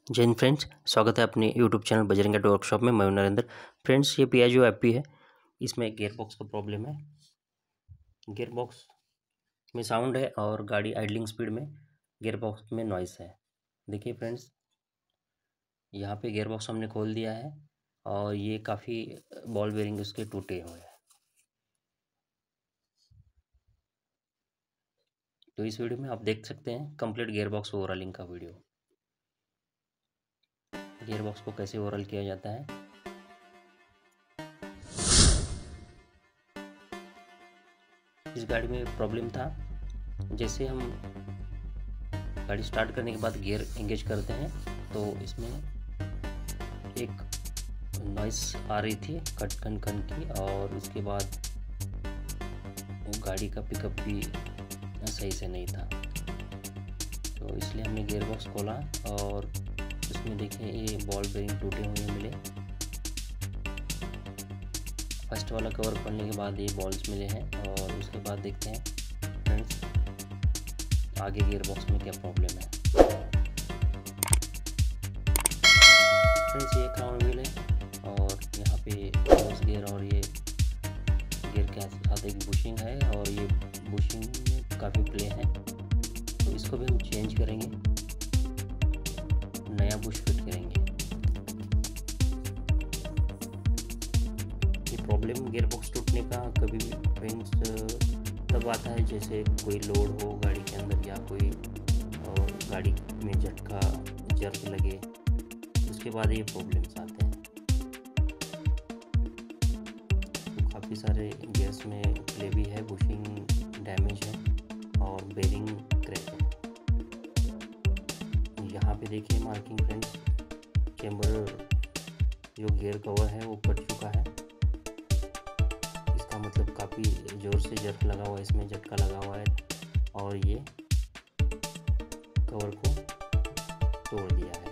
जय हिंद फ्रेंड्स, स्वागत है अपने YouTube channel Bajrang auto workshop में। मैं हूं नरेंद्र। फ्रेंड्स, ये पियाजो एफपी है, इसमें गियर बॉक्स का प्रॉब्लम है। गियर बॉक्स में साउंड है और गाड़ी आइडलिंग स्पीड में गियर बॉक्स में नॉइस है। देखिए फ्रेंड्स, यहाँ पे गियर बॉक्स हमने खोल दिया है और ये काफ़ी बॉल बेरिंग उसके टूटे हुए हैं। तो इस वीडियो में आप देख सकते हैं कंप्लीट गियर बॉक्स ओवरऑलिंग का वीडियो। गियर बॉक्स को कैसे ओवरऑल किया जाता है। इस गाड़ी में प्रॉब्लम था, जैसे हम गाड़ी स्टार्ट करने के बाद गियर एंगेज करते हैं तो इसमें एक नॉइस आ रही थी कट कन कन की, और उसके बाद गाड़ी का पिकअप भी सही से नहीं था। तो इसलिए हमने गियर बॉक्स खोला और उसमें देखें ये बॉल बेरिंग टूटे हुए मिले। फर्स्ट वाला कवर खोलने के बाद ये बॉल्स मिले हैं और उसके बाद देखते हैं फ्रेंड्स आगे गियर बॉक्स में क्या प्रॉब्लम है। फ्रेंड्स, ये क्राउन व्हील है और यहाँ पे क्लोज गियर और ये गियर के साथ एक बुशिंग है और ये बुशिंग में काफ़ी प्ले है, तो इसको भी हम चेंज करेंगे, नया बुश फिट करेंगे। ये प्रॉब्लम गियर बॉक्स टूटने का कभी भी फ्रेंड्स तब आता है जैसे कोई लोड हो गाड़ी के अंदर या कोई और गाड़ी में झटका जर्क लगे, उसके बाद ये प्रॉब्लम्स आते हैं। तो काफ़ी सारे गियर्स में प्ले भी है, बुशिंग डैमेज है और बेरिंग क्रैक है। यहाँ पे देखिए मार्किंग फ्रेंड्स, चेम्बर जो गियर कवर है वो कट चुका है। इसका मतलब काफ़ी ज़ोर से जर्क लगा हुआ है, इसमें झटका लगा हुआ है और ये कवर को तोड़ दिया है।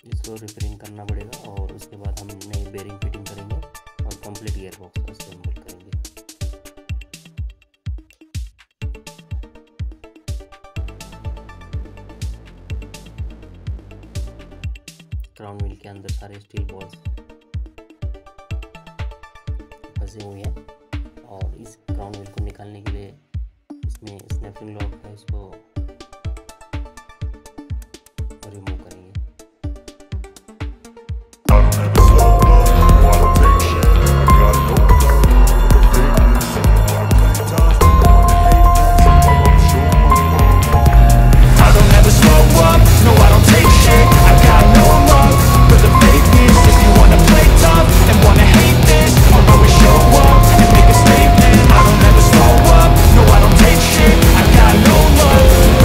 इसको रिपेयरिंग करना पड़ेगा और उसके बाद हम नई बेरिंग फिटिंग करेंगे और कंप्लीट गियर बॉक्स असेंबल करेंगे। क्राउन व्हील के अंदर सारे स्टील बॉल्स फंसे हुए हैं और इस क्राउन व्हील को निकालने के लिए इसमें स्नैपिंग लॉक है, इसको रिमूव करेंगे। I don't ever slow up, no I don't take shit, I got no love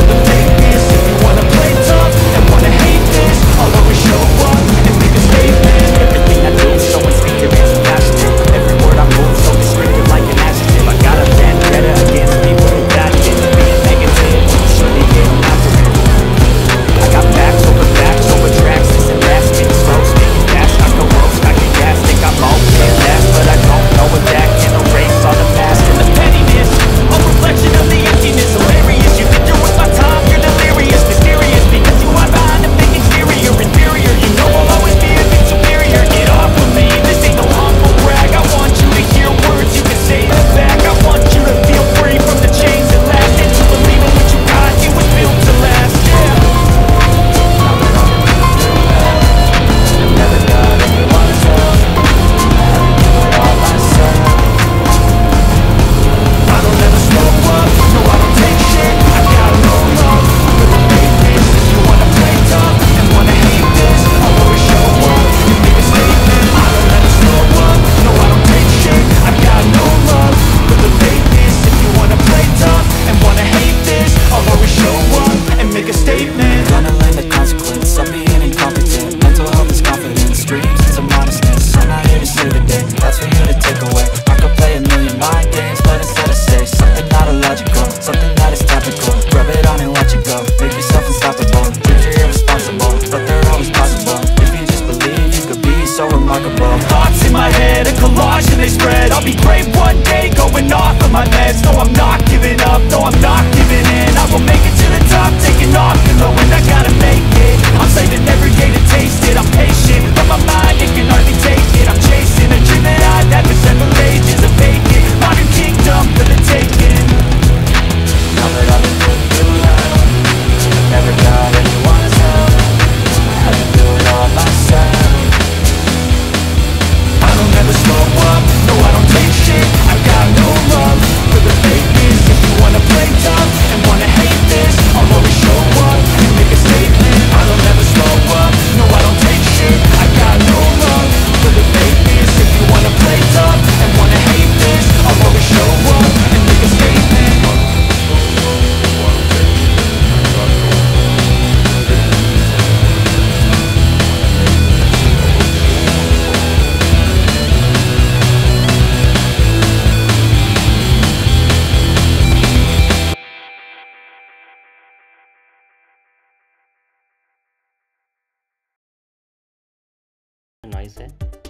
noise है,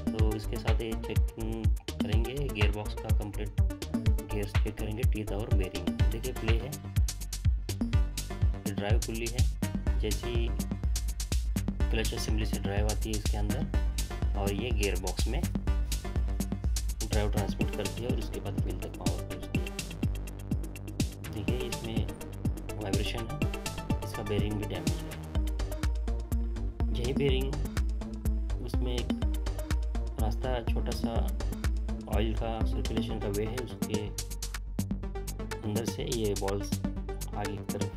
तो इसके साथ ये चेक करेंगे गियर बॉक्स का कंप्लीट गियर चेक करेंगे, टीथ और बेरिंग। देखिए प्ले है, ड्राइव खुली है, जैसी क्लच असेंबली से ड्राइव आती है इसके अंदर, और ये गियर बॉक्स में ड्राइव ट्रांसमिट करती है और उसके बाद व्हील तक पावर पहुँचती है। देखिए इसमें वाइब्रेशन है, इसका बेरिंग भी डैमेज है। यही बेरिंग उसमें एक रास्ता, छोटा सा ऑयल का सर्कुलेशन का वे है, उसके अंदर से ये बॉल्स आगे की तरफ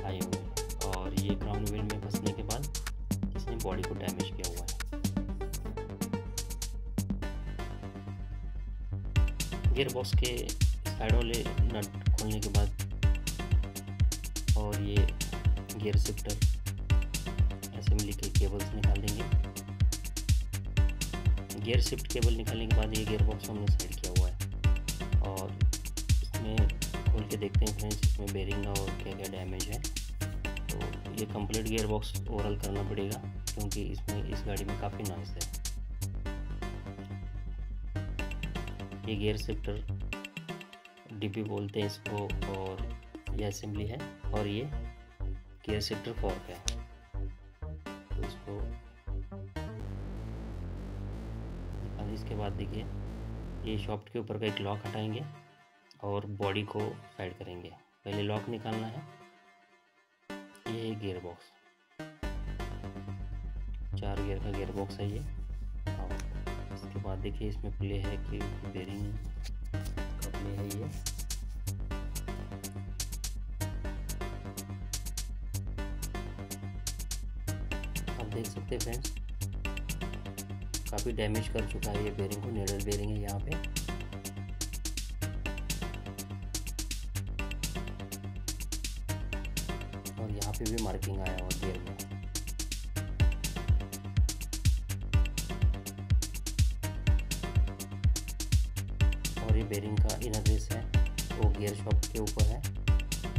आए हुए हैं, और ये क्राउन व्हील में फंसने के बाद इसने बॉडी को डैमेज किया हुआ है। गियर बॉक्स के साइड वाले नट खोलने के बाद और ये गियर शिफ्टर असेंबली के केबल्स निकाल देंगे। गियर शिफ्ट केबल निकालने के बाद ये गियर बॉक्स हमने साइड किया हुआ है, और इसमें खोल के देखते हैं फ्रेंड्स इसमें बेरिंग और क्या क्या डैमेज है। तो ये कंप्लीट गियर बॉक्स ओवरऑल करना पड़ेगा, क्योंकि इसमें इस गाड़ी में काफ़ी नॉइस है। ये गियर शिफ्टर डीपी बोलते हैं इसको, और ये असेंबली है, और ये गियर शिफ्टर फॉर्क है। तो इसको इसके बाद देखिए ये शॉफ्ट के ऊपर का एक लॉक हटाएंगे और बॉडी को साइड करेंगे। पहले लॉक निकालना है। ये है गियर बॉक्स, 4 गियर का गियर बॉक्स है ये। और इसके बाद देखिए इसमें प्ले है कि बेरिंग का प्ले है ये। आप देख सकते हैं फ्रेंड्स काफ़ी डैमेज कर चुका है ये बेरिंग को। नीडल बेरिंग है यहाँ पे। और यहाँ पे भी मार्किंग आया हुआ गियर में। और ये बेरिंग का इनर रेस है वो गियर शॉफ्ट के ऊपर है,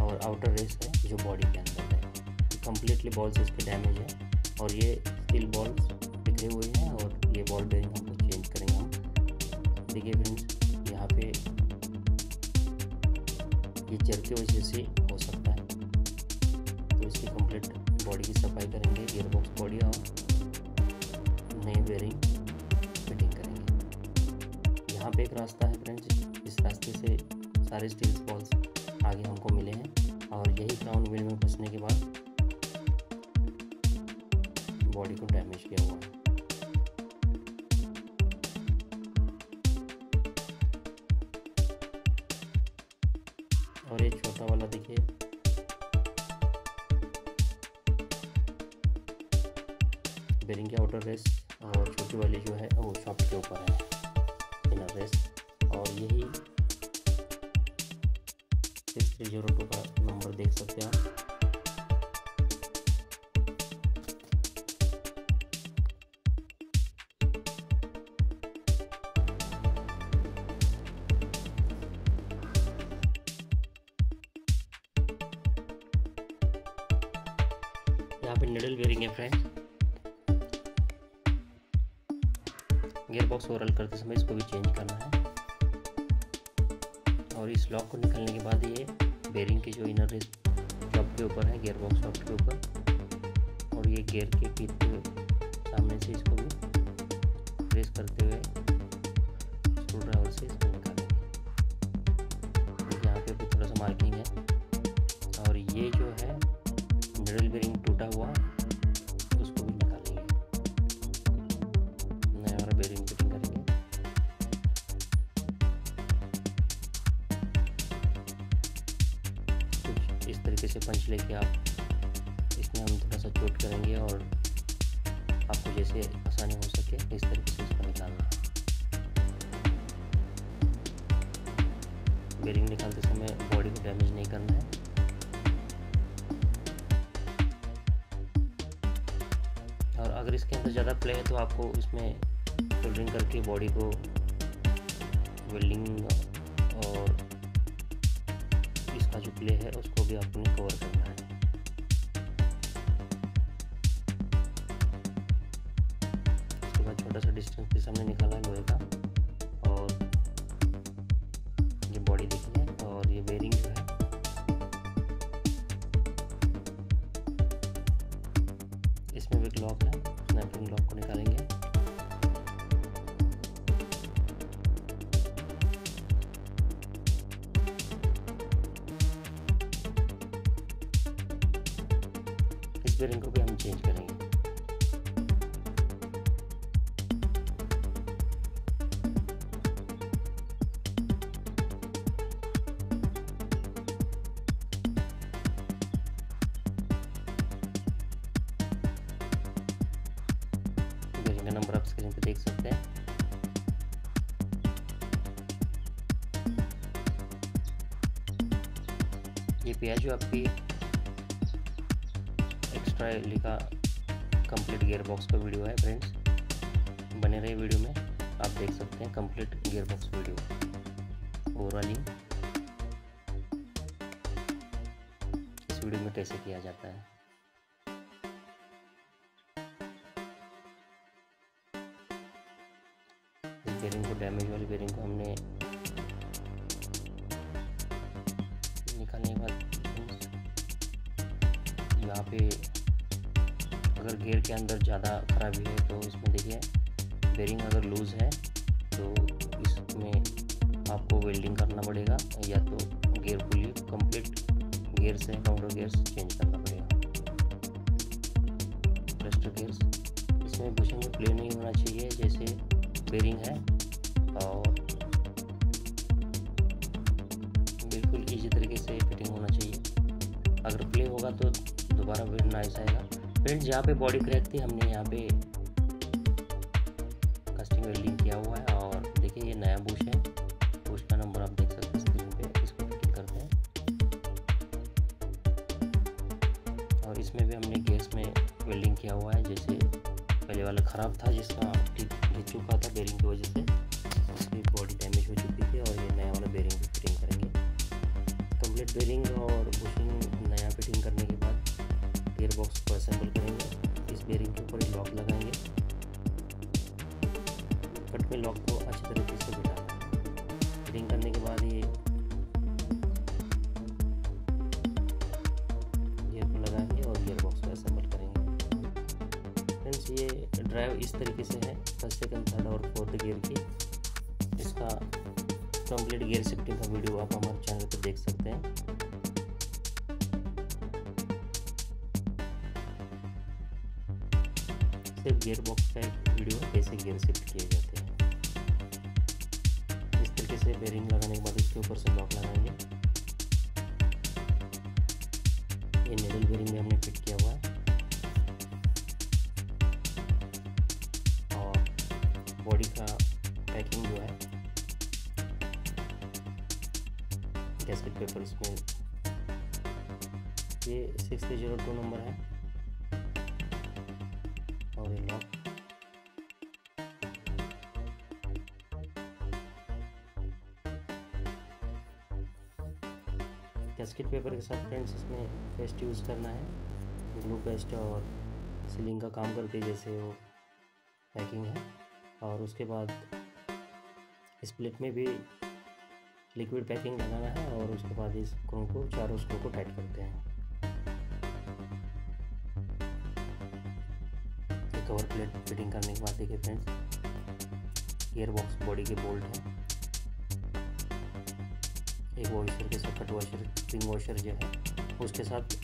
और आउटर रेस है जो बॉडी के अंदर है। कम्प्लीटली बॉल्स इसके डैमेज है, और ये स्टील बॉल्स बिखरे हुए हैं, और ये बॉल बेरिंग हमको चेंज करेंगे हम। देखिए फ्रेंड्स यहाँ पे ये जर की वजह से हो सकता है, तो इसकी कंप्लीट बॉडी की सफाई करेंगे, गियर बॉक्स बॉडी, और नई बेरिंग फिटिंग करेंगे। यहाँ पे एक रास्ता है फ्रेंड्स, इस रास्ते से सारे स्टील बॉल्स आगे हमको मिले हैं, और यही क्राउन व्हील में फंसने के बाद बॉडी को डैमेज किया हुआ है। और ये छोटा वाला देखिए बेरिंग के आउटर रेस, और छोटी वाली जो है वो शॉफ्ट के ऊपर है इनर रेस। और यही 6302 का नंबर देख सकते हैं आप। यहाँ पे निडल बेरिंग है फ्रेंड्स। गियर बॉक्स ओवरऑल करते समय इसको भी चेंज करना है। और इस लॉक को निकालने के बाद ये बेरिंग की जो इनर रेस शॉफ्ट के ऊपर है, गियर बॉक्स शॉफ्ट के ऊपर, और ये गियर के टीथ के सामने से इसको भी प्रेस करते हुए स्क्रू ड्राइवर से इसको निकालेंगे। यहाँ पे भी थोड़ा सा मार्किंग है। और ये जो है निडल बेरिंग टूटा हुआ, उसको भी निकालेंगे, नया वाला बेरिंग फिटिंग करेंगे। कुछ इस तरीके से पंच लेके आप इसमें हम थोड़ा सा चोट करेंगे, और आपको जैसे आसानी हो सके इस तरीके से इसको निकालना है। बेरिंग निकालते समय बॉडी को डैमेज नहीं करना है। और अगर इसके अंदर ज़्यादा प्ले है तो आपको इसमें सोल्डरिंग करके बॉडी को वेल्डिंग और इसका जो प्ले है उसको भी आपको कवर करना है। छोटा सा डिस्टेंस भी सामने निकाला है लोहे का। और ये बॉडी देखिए, और ये बेरिंग जो है इसमें भी एक लॉक है, स्नैपिंग लॉक को निकालेंगे। इस बेरिंग को भी हम चेंज करेंगे। बेरिंग का नंबर आप स्क्रीन पे देख सकते हैं। ये पियाजो आपकी एक्स्ट्रा लिखा कंप्लीट गियर बॉक्स का वीडियो है फ्रेंड्स, बने रहे वीडियो में, आप देख सकते हैं complete gear box video overall इस वीडियो में कैसे किया जाता है। इस बेरिंग को, डैमेज वाली बेरिंग को हमने निकालने के बाद यहाँ पे अगर गियर के अंदर ज़्यादा खराबी है तो इसमें देखिए बेरिंग अगर लूज़ है तो इसमें आपको वेल्डिंग करना पड़ेगा, या तो गियर पुली कंप्लीट गियर से काउंटर गियर्स चेंज करना पड़ेगा। क्लस्टर गियर्स इसमें बुशिंग में प्ले नहीं होना चाहिए, जैसे बेरिंग है, और बिल्कुल इजी तरीके से फिटिंग होना चाहिए। अगर प्ले होगा तो दोबारा भी नाइस आएगा। फ्रेंड्स यहाँ पे बॉडी क्रैक थी, हमने यहाँ पे कास्टिंग वेल्डिंग किया हुआ है, और देखिए ये नया बुश है, बुश का नंबर आप देख सकते हैं स्क्रीन पे। इसको फिटिंग करते हैं, और इसमें भी हमने गैस में वेल्डिंग किया हुआ है। जैसे पहले वाला ख़राब था जिसका टिप घिस चुका था बेरिंग की वजह से, उसकी बॉडी डैमेज हो चुकी थी, और ये नया वाला बेरिंग भी फिटिंग करेंगे। कंप्लीट बेरिंग और बुशिंग नया फिटिंग करने के बाद गियर बॉक्स को असेंबल करेंगे। इस बेरिंग के ऊपर लॉक लगाएंगे, कट में लॉक को अच्छी तरीके से बिठाना है। फिटिंग करने के बाद ये गियर को लगाएंगे और गियर बॉक्स को असेंबल करेंगे। फ्रेंड्स ये ड्राइव इस तरीके से है, फर्स्ट, सेकंड, थर्ड और फोर्थ गियर की। इसका कंप्लीट गियर शिफ्टिंग का वीडियो आप हमारे चैनल पर देख सकते हैं। सिर्फ गियर बॉक्स का एक वीडियो कैसे गियर शिफ्ट किए जाते हैं। इस तरीके से बेरिंग लगाने के बाद इसके ऊपर से लॉक लगाएंगे। ये निडल बेरिंग में हमने फिट किया हुआ है, और बॉडी का पैकिंग जो है गैस्केट पेपर, इसमें ये 6302 नंबर है, और ये लॉक। गैस्केट पेपर के साथ फ्रेंड्स इसमें पेस्ट यूज़ करना है, ग्लू पेस्ट, और सीलिंग का काम करते जैसे वो पैकिंग है। और उसके बाद स्प्लिट में भी लिक्विड पैकिंग लगाना है, और उसके बाद इस स्क्रू को, चारों स्क्रू को टाइट करते हैं। कवर प्लेट फिटिंग करने के बाद देखिए फ्रेंड्स, गियर बॉक्स बॉडी के बोल्ट हैं, एक वॉशर के साथ कट वॉशर, स्प्रिंग वॉशर जो है उसके साथ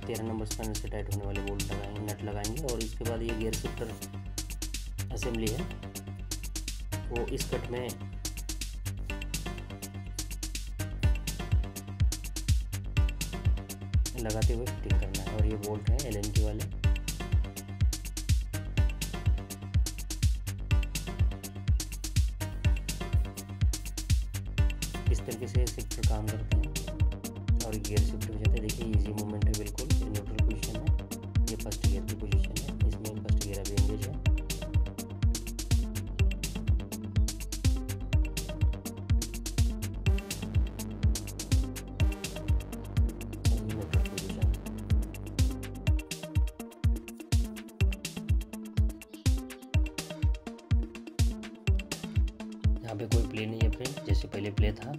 13 नंबर स्पैनर से टाइट होने वाले बोल्ट लगाएंगे, नट लगाएंगे। और इसके बाद ये गियर शिफ्टर असेंबली है, वो इस कट में लगाते हुए फिटिंग करना है। और ये बोल्ट है LNT वाले, इस तरीके से शिफ्टर काम करते हैं और गियर शिफ्ट हो जाते हैं। देखिए इजी मूवमेंट है बिल्कुल, ये न्यूट्रल पोजीशन है, ये फर्स्ट गियर की पोजीशन है, इसमें फर्स्ट गियर अभी एंगेज है। यहाँ पे कोई प्ले नहीं है फ्रेंड, जैसे पहले प्ले था।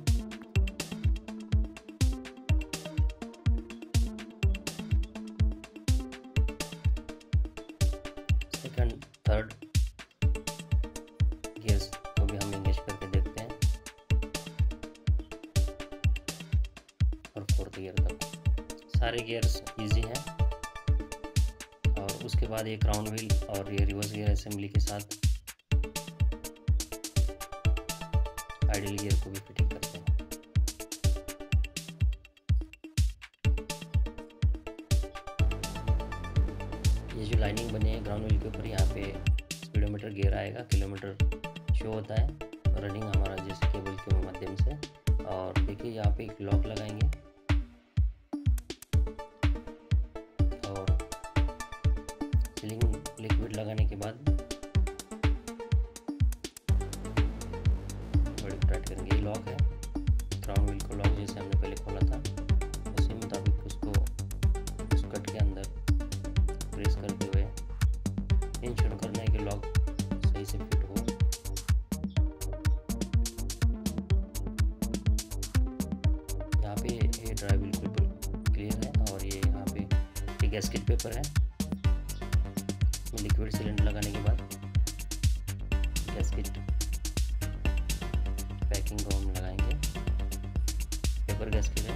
सेकंड थर्ड गियर्स को भी हम इंगेज करके देखते हैं और फोर्थ गियर तक सारे गियर्स इजी हैं। और उसके बाद ये क्राउन व्हील और ये रिवर्स गियर असेंबली के साथ आइडल गियर को भी फिटिंग करते हैं। ये जो लाइनिंग बनी है ग्राउंड व्हील के ऊपर, यहाँ पे स्पीडोमीटर गियर आएगा, किलोमीटर शो होता है, रनिंग हमारा जैसे केबल के माध्यम से। और देखिए यहाँ पे एक लॉक लगाएंगे और सीलिंग लिक्विड लगाने के बाद बड़ी टाइट करेंगे। ये लॉक है, क्राउन व्हील को लॉक जैसे हमने पहले खोला था उसी मुताबिक उसको उस कट के अंदर प्रेस करते हुए इंश्योर करना है कि लॉक सही से फिट हो। यहाँ पे ये ड्राइव बिल्कुल क्लियर है। और ये यहाँ पे एक गैस्केट पेपर है, इसमें लिक्विड सिलेंडर लगाने के बाद गैस्केट पैकिंग को हम लगाएंगे। पेपर गैस्केट है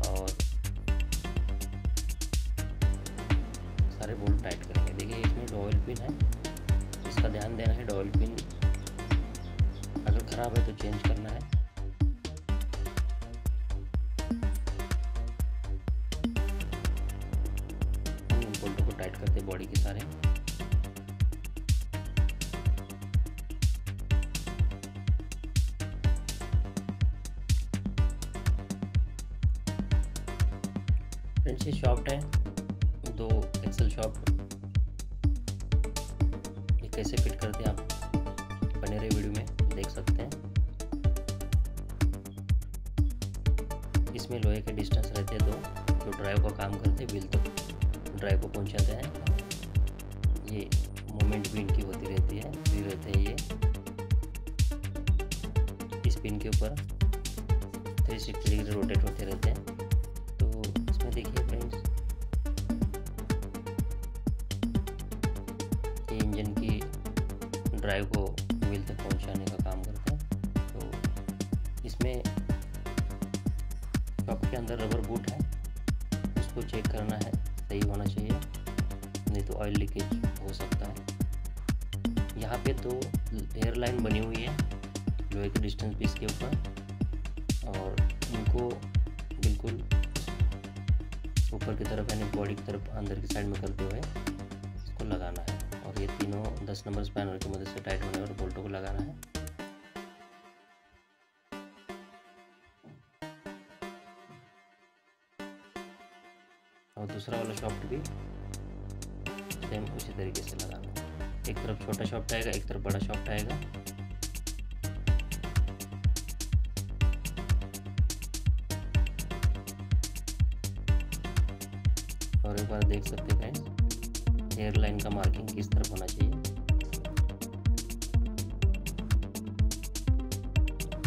और सारे बोल्ट टाइट करेंगे। देखिए इसमें डॉयल पिन है, इसका ध्यान देना है। डॉयल पिन अगर ख़राब है तो चेंज करना है। हम बोल्टों को टाइट करते बॉडी के सारे। फ्रेंड्स ये शॉफ्ट है, 2 एक्सल शॉफ्ट। ये कैसे फिट करते हैं आप बने रहे वीडियो में देख सकते हैं। इसमें लोहे के डिस्टेंस रहते हैं 2 जो ड्राइव का काम करते हैं, व्हील तक ड्राइव को पहुंचाते हैं। ये मूवमेंट भी इनकी होती रहती है, फ्री रहते हैं ये। इस पिन के ऊपर 360 डिग्री रोटेट होते रहते हैं। तो इसमें देखिए फ्रेंड्स ये इंजन की ड्राइव को व्हील तक पहुंचाने का काम करते हैं। तो इसमें शॉप के अंदर रबर बूट है, उसको चेक करना है, सही होना चाहिए, नहीं तो ऑयल लीकेज हो सकता है। यहाँ पे 2 एयर लाइन बनी हुई है लोहे के डिस्टेंस पीस के ऊपर, और इनको बिल्कुल ऊपर की तरफ यानी बॉडी की तरफ अंदर की साइड में करते हुए इसको लगाना है। और ये तीनों 10 नंबर स्पैनर की मदद से टाइट होने वाले बोल्टों को लगाना है। और दूसरा वाला शॉफ्ट भी सेम उसी तरीके से लगाना है। एक तरफ छोटा शॉफ्ट आएगा, एक तरफ बड़ा शॉफ्ट आएगा। और एक बार देख सकते हैं फ्रेंड्स एयर लाइन का मार्किंग किस तरफ होना चाहिए।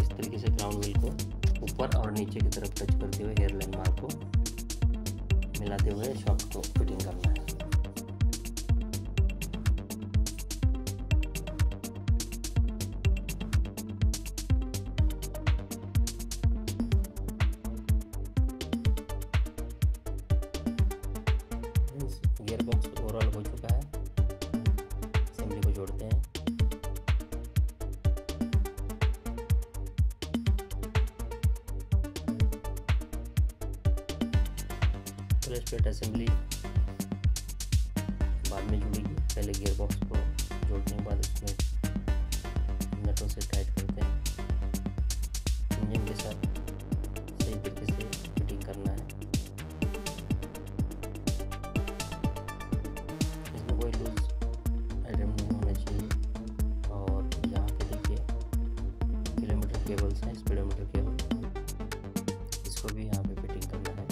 इस तरीके से क्राउन व्हील को ऊपर और नीचे की तरफ टच करते हुए एयर लाइन मार्क को मिलाते हुए शॉफ्ट को फिटिंग करना है। गियर बॉक्स ओवरऑल हो चुका है, असेंबली को जोड़ते हैं। क्लच प्लेट असेंबली बाद में जुड़ेगी, पहले गियर बॉक्स को जोड़ने के बाद उसमें नटों से टाइट करते हैं। इंजन के साथ सही तरीके से फिटिंग करना है। इसमें कोई लूज आइटम नहीं होना चाहिए। और यहाँ पे देखिए किलोमीटर केबल्स हैं, स्पीडोमीटर केबल, इसको भी यहाँ पे फिटिंग करना है।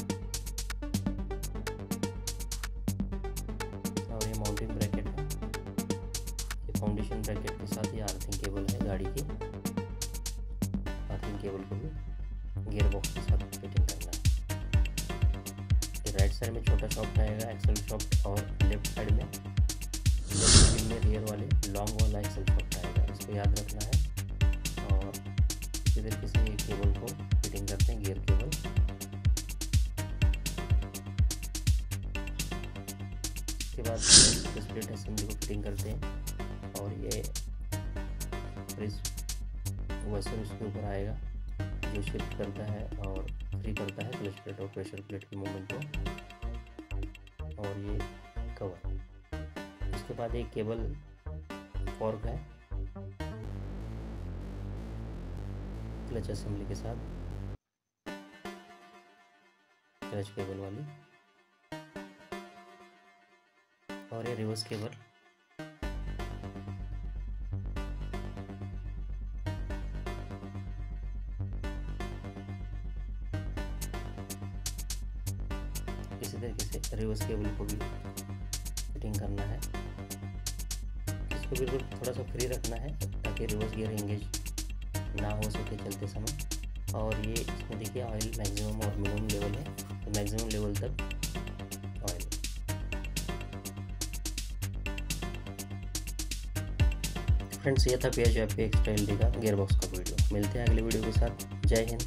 और ये माउंटिंग ब्रैकेट है, ये फाउंडेशन ब्रैकेट के साथ ही अर्थिंग केबल है गाड़ी की। केबल को भी गियर बॉक्स के साथ फिटिंग करना है। राइट साइड में छोटा शॉफ्ट आएगा एक्सल शॉफ्ट, और लेफ्ट साइड में रियर वाले लॉन्ग वाला एक्सल शॉफ्ट आएगा, इसको याद रखना है। और इसी तरीके से ये केबल को फिटिंग करते हैं, गियर केबल। इसके बाद स्प्लिट असेंबली को फिटिंग करते हैं, और ये प्रेस वॉशर उसके ऊपर आएगा जो शिफ्ट करता है और फ्री करता है क्लच प्लेट और प्रेशर प्लेट के मूवमेंट को। और ये कवर। इसके बाद एक केबल फॉर्क है क्लच असेंबली के साथ, क्लच केबल वाली। और ये रिवर्स केबल। इसी तरीके से रिवर्स केबल को भी फिटिंग करना है। इसको बिल्कुल थोड़ा सा फ्री रखना है ताकि रिवर्स गियर एंगेज ना हो सके चलते समय। और ये इसमें देखिए ऑयल मैक्सिमम और मिनिमम लेवल है, तो मैक्सिमम लेवल तक ऑयल। फ्रेंड्स, ये था पियाजो एफ.पी. एक्सट्रा एलडी का गियर बॉक्स का वीडियो। मिलते हैं अगले वीडियो के साथ। जय हिंद।